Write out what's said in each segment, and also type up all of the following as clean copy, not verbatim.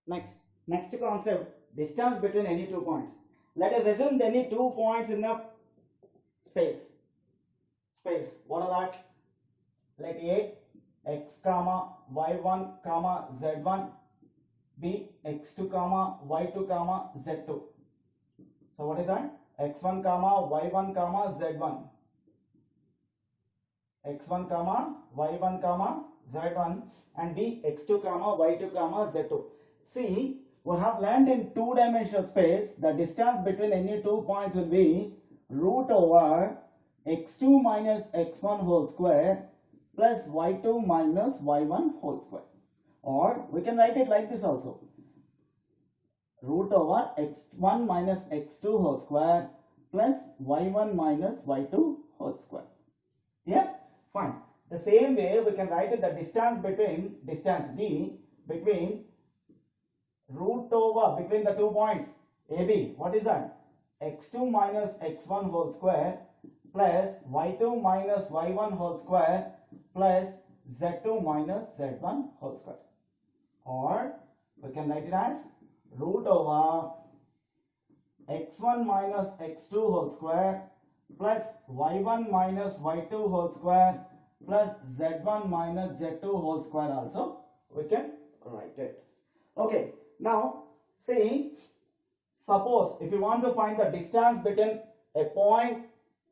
Next concept, distance between any 2 points. Let us assume any 2 points in the space. What are that? Let A, x comma y1 comma z1, B, x2 comma y2 comma z2. So what is that? x1 comma y1 comma z1, x1 comma y1 comma z1, and B, x2 comma y2 comma z2. See, we have learned in two-dimensional space the distance between any 2 points will be root over x2 minus x1 whole square plus y2 minus y1 whole square. Or we can write it like this also, root over x1 minus x2 whole square plus y1 minus y2 whole square. Yeah, fine. The same way we can write it, the distance d between root over between the 2 points AB. What is that? x2 minus x1 whole square plus y2 minus y1 whole square plus z2 minus z1 whole square. Or we can write it as root over x1 minus x2 whole square plus y1 minus y2 whole square plus z1 minus z2 whole square also we can write it. Okay, now see, suppose if you want to find the distance between a point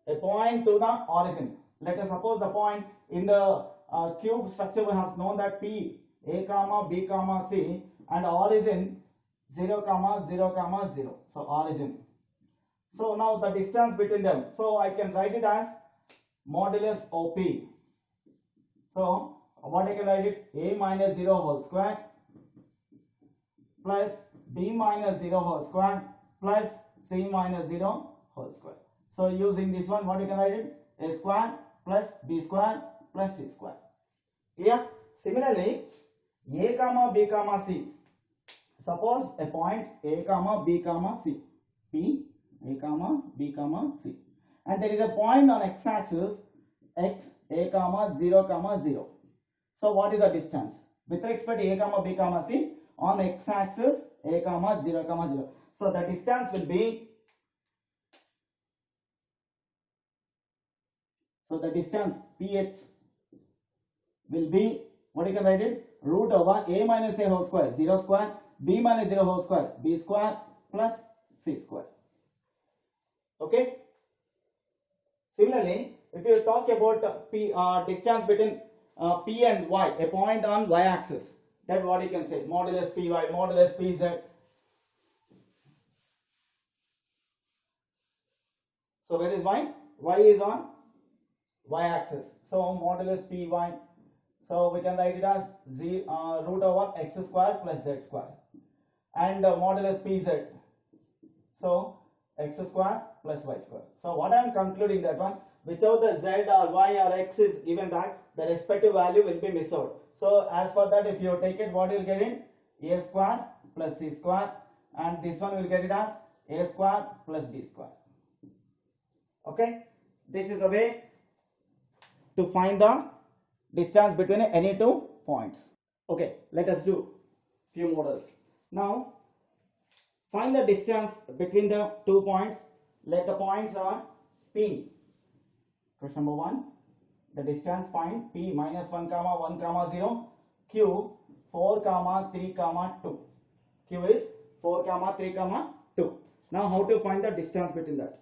to the origin, let us suppose the point in the cube structure we have known that P, A comma B comma C, and origin 0 comma 0 comma 0. So origin. So now the distance between them. So I can write it as modulus OP. So what I can write it? A minus 0 whole square plus B minus 0 whole square plus C minus 0 whole square. So using this one, what you can write it? A square plus B square plus C square. Here, similarly, A comma B comma C. Suppose a point A comma B comma C. P, A comma B comma C. And there is a point on x-axis x, A comma 0 comma 0. So what is the distance? With respect to A comma B comma C, on x-axis A comma 0 comma 0. So the distance will be, so the distance Px will be, what you can write it? Root over A minus A whole square, 0 square, B minus 0 whole square, B square plus C square. Okay. Similarly, if you talk about distance between P and Y, a point on Y axis, that what you can say, modulus Py, modulus Pz. So where is Y? Y is on Y axis. So modulus Py. So we can write it as root over x square plus z square. And modulus Pz. So x square plus y square. So what I am concluding that one, whichever the z or y or x is given, that the respective value will be missed out. So as for that, if you take it, what you will get in? A square plus c square, and this one will get it as a square plus b square. Okay, this is the way to find the distance between any 2 points. Okay, let us do few models. Now find the distance between the 2 points. Let the points are P. Question number 1. The distance find P minus 1 comma 1 comma 0. Q 4 comma 3 comma 2. Q is 4 comma 3 comma 2. Now how to find the distance between that?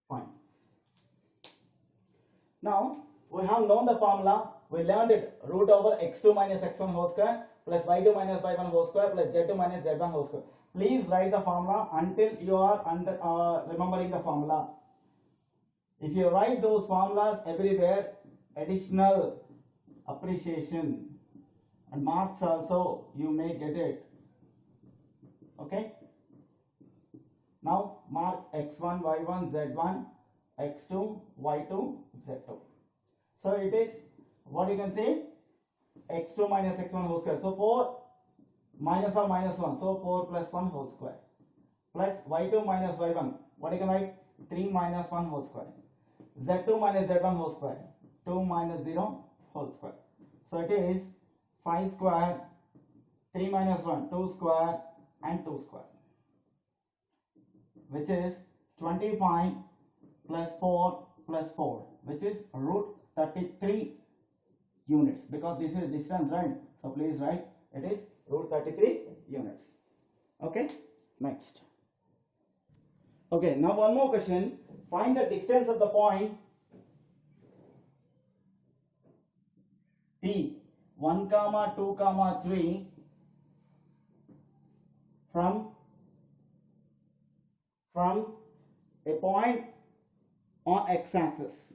Fine. Now we have known the formula. We learned it, root over x2 minus x1 whole square plus y2 minus y1 whole square plus z2 minus z1 whole square. Please write the formula until you are remembering the formula. If you write those formulas everywhere, additional appreciation and marks also you may get it. Okay. Now mark x1 y1 z1, x2 y2 z2. So it is, what you can say, x2 minus x1 whole square. So 4 minus or minus 1. So 4 plus 1 whole square. Plus y2 minus y1. What you can write? 3 minus 1 whole square. Z2 minus Z1 whole square. 2 minus 0 whole square. So it is 5 square, 3 minus 1, 2 square and 2 square, which is 25 plus 4 plus 4, which is root 33 units, because this is distance, right? So please write it is root 33 units. Okay, next. Okay, now one more question. Find the distance of the point P 1, 2, 3 from a point on x-axis.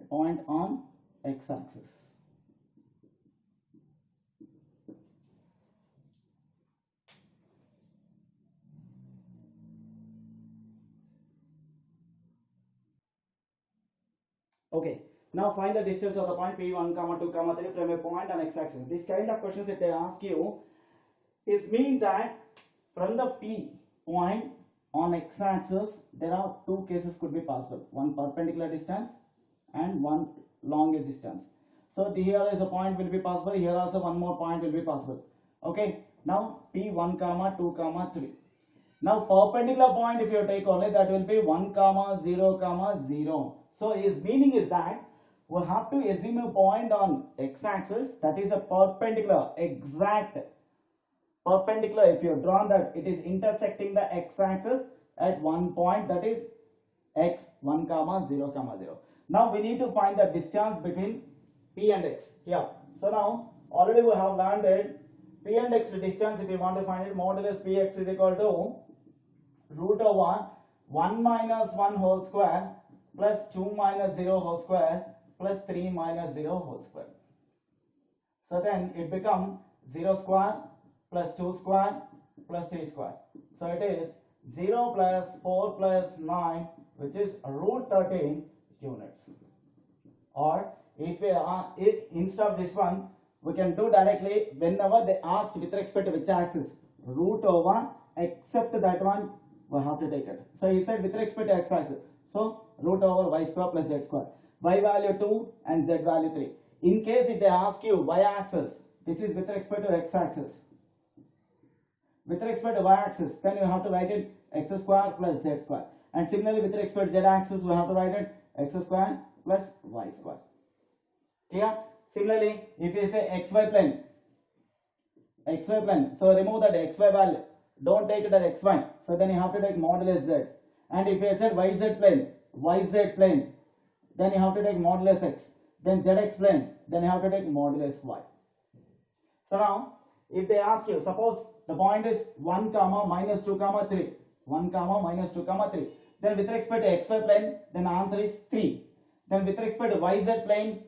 Point on x-axis. Okay, now find the distance of the point P1, 2, 3 from a point on x-axis. This kind of questions, if they ask you, is mean that from the P point on x-axis, there are two cases could be possible. One perpendicular distance and one longer distance. So here is a point will be possible. Here also one more point will be possible. Okay, now P1, 2, 3. Now perpendicular point, if you take only, that will be 1, 0, 0. So his meaning is that we have to assume a point on x-axis that is a perpendicular, exact perpendicular. If you draw that, it is intersecting the x-axis at one point, that is x 1, 0, 0. Now we need to find the distance between P and x here. So now already we have learned it. P and x distance, if you want to find it, modulus Px is equal to root over 1 minus 1 whole square plus 2 minus 0 whole square plus 3 minus 0 whole square. So then it becomes 0 square plus 2 square plus 3 square. So it is 0 plus 4 plus 9, which is root 13 units. Or if instead of this one, we can do directly whenever they ask with respect to which axis, root over, except that one we have to take it. So he said with respect to x-axis, so root over y square plus z square, y value 2 and z value 3. In case if they ask you y-axis, this is with respect to x-axis. With respect to y-axis, then you have to write it x square plus z square. And similarly with respect to z-axis, we have to write it x square plus y square. Clear? Similarly, if you say xy plane, so remove that xy value. Don't take it as xy. So then you have to take modulus z. And if you said yz plane, then you have to take modulus x. Then zx plane, then you have to take modulus y. So now, if they ask you, suppose the point is 1, minus 2, 3. 1, minus 2, 3. Then with respect to xy plane, then the answer is 3. Then with respect to yz plane,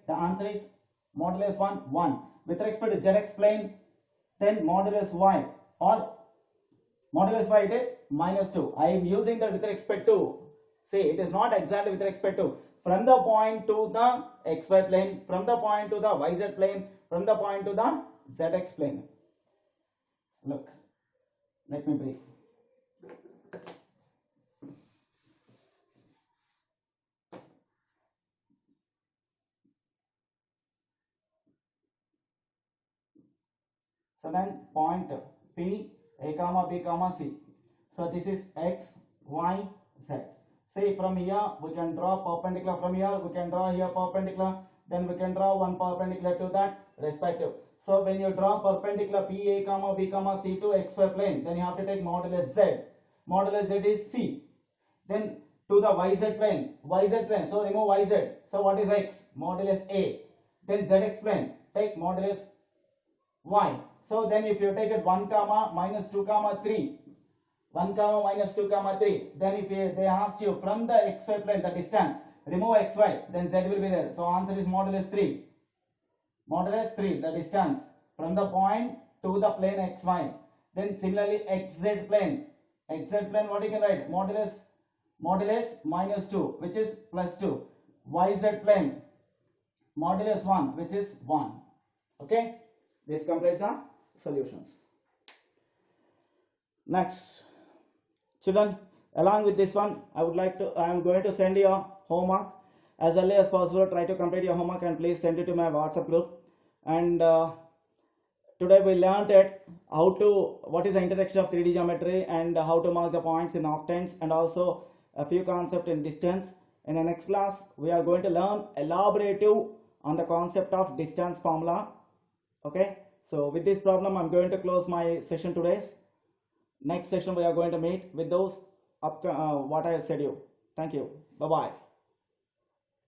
the answer is modulus 1. With respect to zx plane, then modulus y, or modulus y it is minus 2. I am using that with respect to, see, it is not exactly with respect to, from the point to the xy plane, from the point to the yz plane, from the point to the zx plane. Look, let me brief. So then point P, A comma B comma C. So this is x, y, z. See, from here we can draw perpendicular, from here we can draw here perpendicular, then we can draw one perpendicular to that respective. So when you draw perpendicular P, A comma B comma C to xy plane, then you have to take modulus z. Modulus z is C. Then to the yz plane, so remove yz. So what is x? Modulus A. Then zx plane, take modulus y. So then if you take it 1, minus 2, 3, 1, minus 2, 3, then if they ask you from the xy plane, the distance, remove xy, then z will be there. So answer is modulus 3. Modulus 3, the distance from the point to the plane xy. Then similarly xz plane, what you can write? Modulus minus 2, which is plus 2. Yz plane, modulus 1, which is 1. Okay, this completes the solutions. Next, children, along with this one, I am going to send you a homework as early as possible. Try to complete your homework and please send it to my WhatsApp group. And today we learned what is the interaction of 3D geometry and how to mark the points in octants, and also a few concepts in distance. In the next class, we are going to learn elaborative on the concept of distance formula. Okay, so with this problem, I'm going to close my session today's. Next session, we are going to meet with those what I have said you. Thank you. Bye-bye.